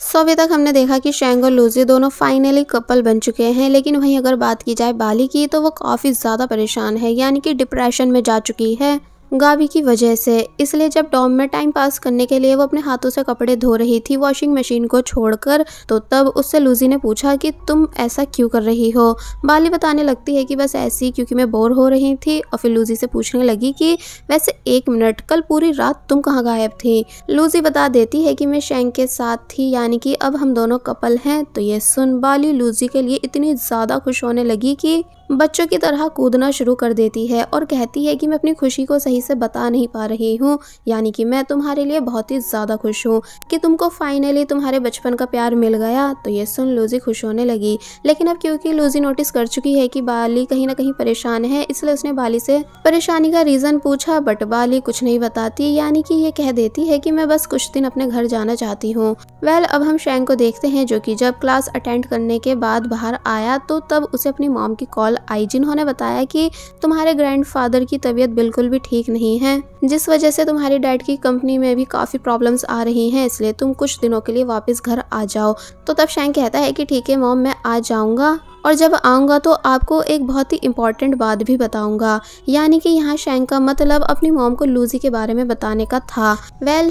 सो अभी तक हमने देखा कि शैंग और लूजी दोनों फाइनली कपल बन चुके हैं, लेकिन वहीं अगर बात की जाए बाली की तो वो काफ़ी ज़्यादा परेशान है, यानी कि डिप्रेशन में जा चुकी है गावी की वजह से। इसलिए जब डॉम में टाइम पास करने के लिए वो अपने हाथों से कपड़े धो रही थी वॉशिंग मशीन को छोड़कर, तो तब उससे लूजी ने पूछा कि तुम ऐसा क्यों कर रही हो। बाली बताने लगती है कि बस ऐसी क्योंकि मैं बोर हो रही थी, और फिर लूजी से पूछने लगी कि वैसे 1 मिनट, कल पूरी रात तुम कहाँ गायब थी। लूजी बता देती है कि मैं शैंग के साथ थी, यानी कि अब हम दोनों कपल हैं। तो ये सुन बाली लूजी के लिए इतनी ज़्यादा खुश होने लगी कि बच्चों की तरह कूदना शुरू कर देती है और कहती है कि मैं अपनी खुशी को सही से बता नहीं पा रही हूँ, यानी कि मैं तुम्हारे लिए बहुत ही ज़्यादा खुश हूँ कि तुमको फाइनली तुम्हारे बचपन का प्यार मिल गया। तो ये सुन लूजी खुश होने लगी, लेकिन अब क्योंकि लूजी नोटिस कर चुकी है कि बाली कहीं ना कहीं परेशान है, इसलिए उसने बाली से परेशानी का रीज़न पूछा, बट बाली कुछ नहीं बताती, यानी कि ये कह देती है कि मैं बस कुछ दिन अपने घर जाना चाहती हूँ। अब हम शैंग को देखते हैं, जो कि जब क्लास अटेंड करने के बाद बाहर आया तो तब उसे अपनी मॉम की कॉल आई, जिन्होंने बताया कि तुम्हारे ग्रैंडफादर की तबीयत बिल्कुल भी ठीक नहीं है, जिस वजह से तुम्हारी डैड की कंपनी में भी काफ़ी प्रॉब्लम्स आ रही हैं, इसलिए तुम कुछ दिनों के लिए वापस घर आ जाओ। तो तब शैंग कहता है कि ठीक है मॉम, मैं आ जाऊंगा, और जब आऊँगा तो आपको एक बहुत ही इम्पॉर्टेंट बात भी बताऊंगा। यानी कि यहाँ शैंग का मतलब अपनी मॉम को लूजी के बारे में बताने का था।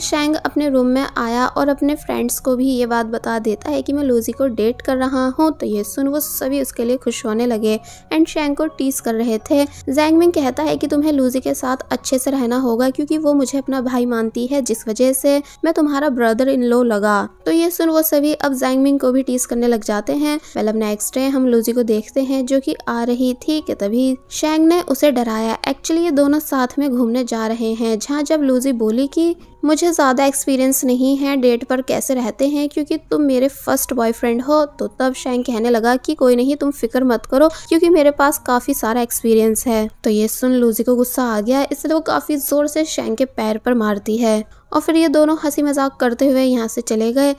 शैंग अपने रूम में आया और अपने फ्रेंड्स को भी ये बात बता देता है कि मैं लूजी को डेट कर रहा हूँ। तो ये सुन वो सभी उसके लिए खुश होने लगे एंड शैंग को टीज कर रहे थे। जैंगमिंग कहता है कि तुम्हें लूजी के साथ अच्छे से रहना होगा, क्योंकि वो मुझे अपना भाई मानती है, जिस वजह से मैं तुम्हारा ब्रदर इन लो लगा। तो ये सुन वो सभी अब जैंगमिंग को भी टीज करने लग जाते हैं। अब नेक्स्ट डे हम लूजी को देखते हैं, जो कि आ रही थी कि तभी शैंग ने उसे डराया। एक्चुअली ये दोनों साथ में घूमने जा रहे हैं, जहाँ जब लूजी बोली कि मुझे ज़्यादा एक्सपीरियंस नहीं है डेट पर कैसे रहते हैं, क्योंकि तुम मेरे फर्स्ट बॉयफ्रेंड हो। तो तब शैंग कहने लगा कि कोई नहीं, तुम फिक्र मत करो, क्योंकि मेरे पास काफ़ी सारा एक्सपीरियंस है। तो ये सुन लूजी को गुस्सा आ गया, इसलिए वो काफ़ी ज़ोर से शैंग के पैर पर मारती है और फिर ये दोनों हंसी मजाक करते हुए यहाँ से चले गए।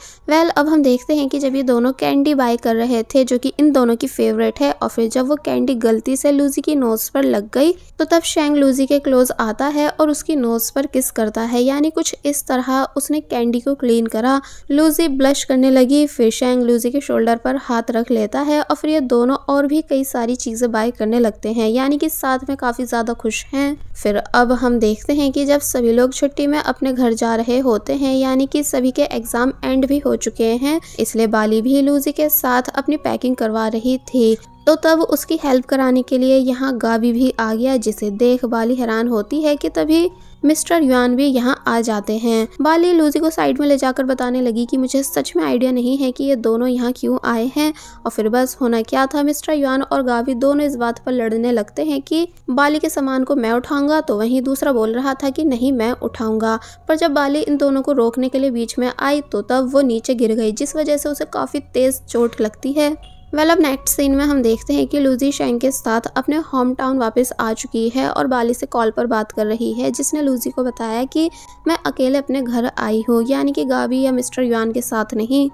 अब हम देखते हैं कि जब ये दोनों कैंडी बाय कर रहे थे, जो कि इन दोनों की फेवरेट है, और फिर जब वो कैंडी गलती से लूजी की नोज पर लग गई तो तब शैंग लूजी के क्लोज आता है और उसकी नोज पर किस करता है, यानी कुछ इस तरह उसने कैंडी को क्लीन करा। लूजी ब्लश करने लगी, फिर शैंग लूजी के शोल्डर पर हाथ रख लेता है और फिर ये दोनों और भी कई सारी चीजें बाय करने लगते हैं, यानी कि साथ में काफी ज्यादा खुश हैं। फिर अब हम देखते हैं कि जब सभी लोग छुट्टी में अपने घर जा रहे होते हैं, यानी कि सभी के एग्जाम एंड भी हो चुके हैं, इसलिए बाली भी लूजी के साथ अपनी पैकिंग करवा रही थी। तो तब उसकी हेल्प कराने के लिए यहाँ गावी भी आ गया, जिसे देख बाली हैरान होती है कि तभी मिस्टर युआन भी यहाँ आ जाते हैं। बाली लूजी को साइड में ले जाकर बताने लगी कि मुझे सच में आइडिया नहीं है कि ये दोनों यहाँ क्यों आए हैं। और फिर बस होना क्या था, मिस्टर युआन और गावी दोनों इस बात पर लड़ने लगते हैं कि बाली के सामान को मैं उठाऊंगा, तो वहीं दूसरा बोल रहा था कि नहीं मैं उठाऊंगा। पर जब बाली इन दोनों को रोकने के लिए बीच में आई तो तब वो नीचे गिर गई, जिस वजह से उसे काफी तेज चोट लगती है। अब नेक्स्ट सीन में हम देखते हैं कि लूजी शैंग के साथ अपने होम टाउन वापस आ चुकी है और बाली से कॉल पर बात कर रही है, जिसने लूजी को बताया कि मैं अकेले अपने घर आई हूँ, यानी कि गावी या मिस्टर युआन के साथ नहीं।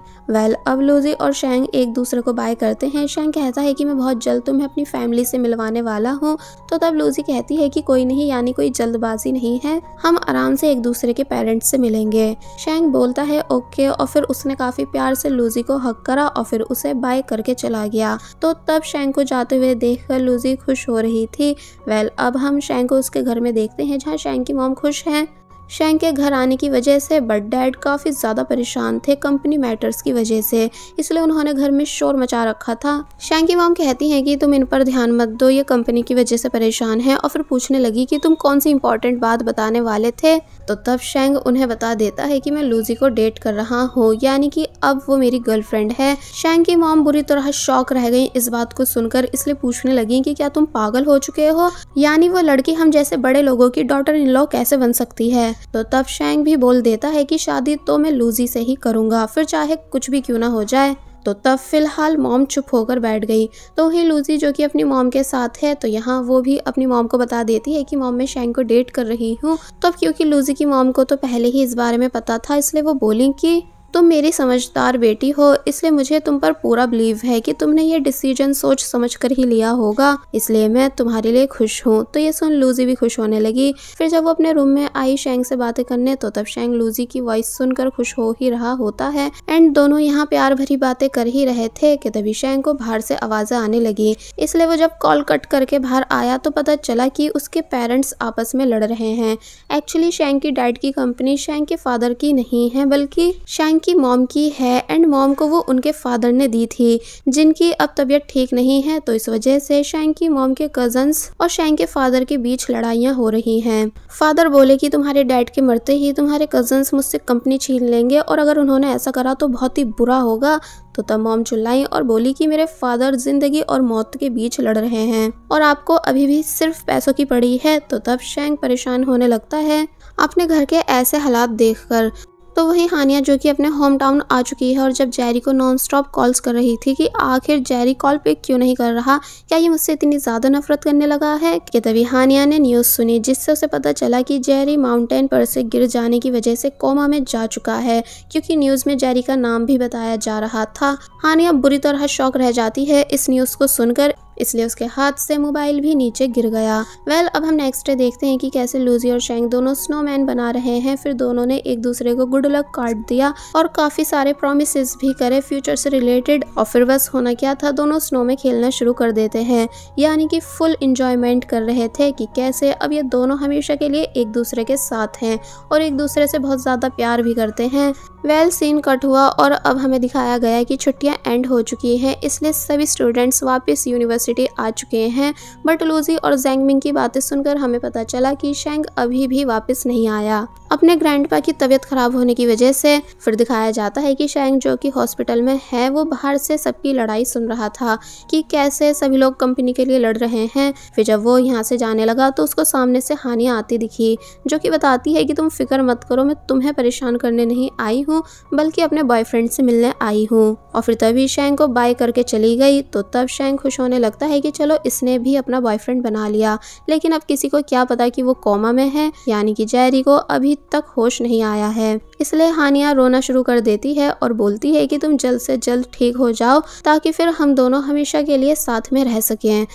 अब लूजी और शैंग एक दूसरे को बाय करते हैं। शैंग कहता है कि मैं बहुत जल्द तुम्हें अपनी फैमिली से मिलवाने वाला हूँ। तो तब लूजी कहती है कि कोई नहीं, यानी कोई जल्दबाजी नहीं है, हम आराम से एक दूसरे के पेरेंट्स से मिलेंगे। शैंग बोलता है ओके, और फिर उसने काफी प्यार से लूजी को हक करा और फिर उसे बाय करके चला गया। तो तब शैंग को जाते हुए देखकर लूजी खुश हो रही थी। अब हम शैंग को उसके घर में देखते हैं, जहाँ शैंग की मॉम खुश है शैंग के घर आने की वजह से, बट डैड काफ़ी ज़्यादा परेशान थे कंपनी मैटर्स की वजह से, इसलिए उन्होंने घर में शोर मचा रखा था। शैंग की मॉम कहती हैं कि तुम इन पर ध्यान मत दो, ये कंपनी की वजह से परेशान है, और फिर पूछने लगी कि तुम कौन सी इंपॉर्टेंट बात बताने वाले थे। तो तब शैंग उन्हें बता देता है कि मैं लूजी को डेट कर रहा हूँ, यानी कि अब वो मेरी गर्लफ्रेंड है। शैंग की मॉम बुरी तरह शॉक रह गई इस बात को सुनकर, इसलिए पूछने लगी कि क्या तुम पागल हो चुके हो, यानी वो लड़की हम जैसे बड़े लोगों की डॉटर इन लॉ कैसे बन सकती है। तो तब शैंग भी बोल देता है कि शादी तो मैं लूजी से ही करूंगा, फिर चाहे कुछ भी क्यों ना हो जाए। तो तब फिलहाल मॉम चुप होकर बैठ गई। तो वही लूजी जो कि अपनी मॉम के साथ है, तो यहाँ वो भी अपनी मॉम को बता देती है कि मॉम मैं शैंग को डेट कर रही हूँ। तब क्योंकि लूजी की मॉम को तो पहले ही इस बारे में पता था, इसलिए वो बोली कि तुम मेरी समझदार बेटी हो, इसलिए मुझे तुम पर पूरा बिलीव है कि तुमने ये डिसीजन सोच समझ कर ही लिया होगा, इसलिए मैं तुम्हारे लिए खुश हूँ। तो ये सुन लूजी भी खुश होने लगी। फिर जब वो अपने रूम में आई शैंग से बातें करने, तो तब शैंग लूजी की वॉइस सुनकर खुश हो ही रहा होता है एंड दोनों यहाँ प्यार भरी बातें कर ही रहे थे कि तभी शैंग को बाहर से आवाजें आने लगी। इसलिए वो जब कॉल कट करके बाहर आया तो पता चला कि उसके पेरेंट्स आपस में लड़ रहे हैं। एक्चुअली शैंग की डैड की कंपनी शैंग के फादर की नहीं है, बल्कि शैंग की मॉम की है एंड मॉम को वो उनके फादर ने दी थी, जिनकी अब तबीयत ठीक नहीं है। तो इस वजह से शैंग की मॉम के कजन्स और शैंग के फादर के बीच लड़ाइयाँ हो रही हैं। फादर बोले कि तुम्हारे डैड के मरते ही तुम्हारे कजन्स मुझसे कंपनी छीन लेंगे और अगर उन्होंने ऐसा करा तो बहुत ही बुरा होगा। तो तब मॉम चिल्लाई और बोली कि मेरे फादर जिंदगी और मौत के बीच लड़ रहे हैं और आपको अभी भी सिर्फ पैसों की पड़ी है। तो तब शैंग परेशान होने लगता है अपने घर के ऐसे हालात देखकर। तो वही हानिया जो कि अपने होम टाउन आ चुकी है और जब जेरी को नॉन स्टॉप कॉल्स कर रही थी कि आखिर जेरी कॉल पिक क्यों नहीं कर रहा, क्या ये मुझसे इतनी ज़्यादा नफरत करने लगा है, कि तभी हानिया ने न्यूज़ सुनी जिससे उसे पता चला कि जेरी माउंटेन पर से गिर जाने की वजह से कोमा में जा चुका है, क्योंकि न्यूज़ में जेरी का नाम भी बताया जा रहा था। हानिया बुरी तरह शॉक रह जाती है इस न्यूज़ को सुनकर, इसलिए उसके हाथ से मोबाइल भी नीचे गिर गया। अब हम नेक्स्ट डे देखते हैं कि कैसे लूजी और शैंग दोनों स्नोमैन बना रहे हैं। फिर दोनों ने एक दूसरे को गुड लक कार्ड दिया और काफी सारे प्रॉमिसेस भी करे फ्यूचर से रिलेटेड। और फिर बस होना क्या था, दोनों स्नो में खेलना शुरू कर देते हैं, यानी कि फुल इंजॉयमेंट कर रहे थे कि कैसे अब ये दोनों हमेशा के लिए एक दूसरे के साथ हैं और एक दूसरे से बहुत ज्यादा प्यार भी करते हैं। सीन कट हुआ और अब हमें दिखाया गया कि छुट्टियां एंड हो चुकी हैं, इसलिए सभी स्टूडेंट्स वापस यूनिवर्सिटी आ चुके हैं। बट लूजी और जैंगमिंग की बातें सुनकर हमें पता चला कि शैंग अभी भी वापस नहीं आया अपने ग्रैंडपा की तबीयत खराब होने की वजह से। फिर दिखाया जाता है कि शैंग जो कि हॉस्पिटल में है वो बाहर से सबकी लड़ाई सुन रहा था कि कैसे सभी लोग कंपनी के लिए लड़ रहे हैं। फिर जब वो यहाँ से जाने लगा तो उसको सामने से हानिया आती दिखी, जो कि बताती है कि तुम फिक्र मत करो, मैं तुम्हें परेशान करने नहीं आई हूँ बल्कि अपने बॉयफ्रेंड से मिलने आई हूँ। और फिर तभी शैंग को बाय करके चली गई। तो तब शैंग खुश होने लगता है कि चलो इसने भी अपना बॉयफ्रेंड बना लिया, लेकिन अब किसी को क्या पता कि वो कोमा में है, यानी कि जेरी को अभी तक होश नहीं आया है। इसलिए हानिया रोना शुरू कर देती है और बोलती है कि तुम जल्द से जल्द ठीक हो जाओ ताकि फिर हम दोनों हमेशा के लिए साथ में रह सकें।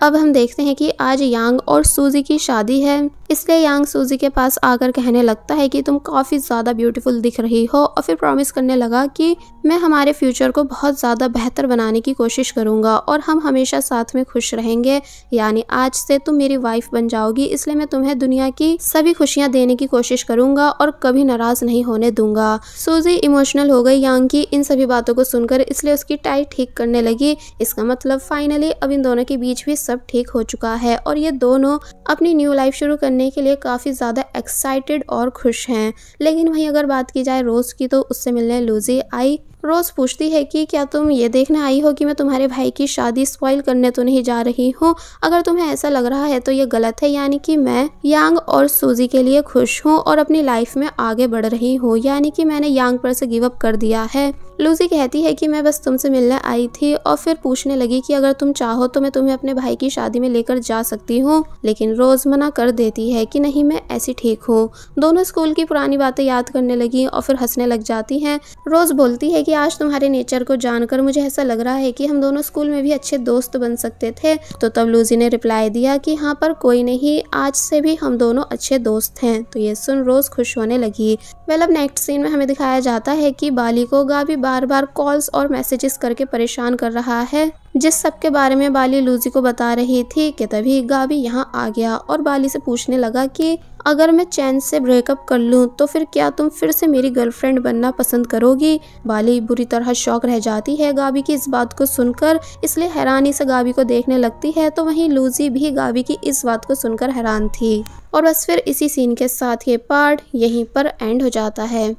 अब हम देखते हैं कि आज यांग और सूजी की शादी है, इसलिए यांग सूजी के पास आकर कहने लगता है कि तुम काफी ज्यादा ब्यूटीफुल दिख रही हो और फिर प्रॉमिस करने लगा कि मैं हमारे फ्यूचर को बहुत ज्यादा बेहतर बनाने की कोशिश करूंगा और हम हमेशा साथ में खुश रहेंगे, यानी आज से तुम मेरी वाइफ बन जाओगी, इसलिए मैं तुम्हें दुनिया की सभी खुशियां देने की कोशिश करूंगा और कभी नाराज नहीं होने दूंगा। सूजी इमोशनल हो गई यांग की इन सभी बातों को सुनकर, इसलिए उसकी टाई ठीक करने लगी। इसका मतलब फाइनली अब इन दोनों के बीच भी सब ठीक हो चुका है और ये दोनों अपनी न्यू लाइफ शुरू करने के लिए काफी ज्यादा एक्साइटेड और खुश हैं। लेकिन वहीं अगर बात की जाए रोज की, तो उससे मिलने लूजी आई। रोज पूछती है कि क्या तुम ये देखने आई हो कि मैं तुम्हारे भाई की शादी स्पॉइल करने तो नहीं जा रही हूँ, अगर तुम्हें ऐसा लग रहा है तो ये गलत है, यानी कि मैं यांग और सूजी के लिए खुश हूँ और अपनी लाइफ में आगे बढ़ रही हूँ, यानी कि मैंने यांग पर से गिव अप कर दिया है। लूजी कहती है कि मैं बस तुमसे मिलने आई थी और फिर पूछने लगी कि अगर तुम चाहो तो मैं तुम्हें अपने भाई की शादी में लेकर जा सकती हूँ, लेकिन रोज मना कर देती है कि नहीं मैं ऐसी ठीक हूँ। दोनों स्कूल की पुरानी बातें याद करने लगी और फिर हंसने लग जाती हैं। रोज बोलती है कि आज तुम्हारे नेचर को जानकर मुझे ऐसा लग रहा है कि हम दोनों स्कूल में भी अच्छे दोस्त बन सकते थे। तो तब लूजी ने रिप्लाई दिया कि हाँ पर कोई नहीं, आज से भी हम दोनों अच्छे दोस्त हैं। तो ये सुन रोज खुश होने लगी। अब नेक्स्ट सीन में हमें दिखाया जाता है कि बाली को गाबी बार बार कॉल्स और मैसेजेस करके परेशान कर रहा है, जिस सब के बारे में बाली लूजी को बता रही थी कि तभी गाबी यहाँ आ गया और बाली से पूछने लगा कि अगर मैं चैन से ब्रेकअप कर लूं तो फिर क्या तुम फिर से मेरी गर्लफ्रेंड बनना पसंद करोगी। बाली बुरी तरह शॉक रह जाती है गाबी की इस बात को सुनकर, इसलिए हैरानी से गाबी को देखने लगती है। तो वहीं लूजी भी गाबी की इस बात को सुनकर हैरान थी। और बस फिर इसी सीन के साथ ये पार्ट यहीं पर एंड हो जाता है।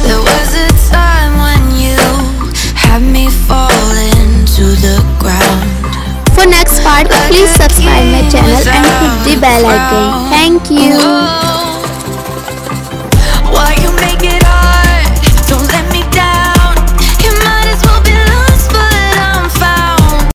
There was a time when you had me falling to the ground. For next part, please subscribe my channel and hit the bell icon. Thank you.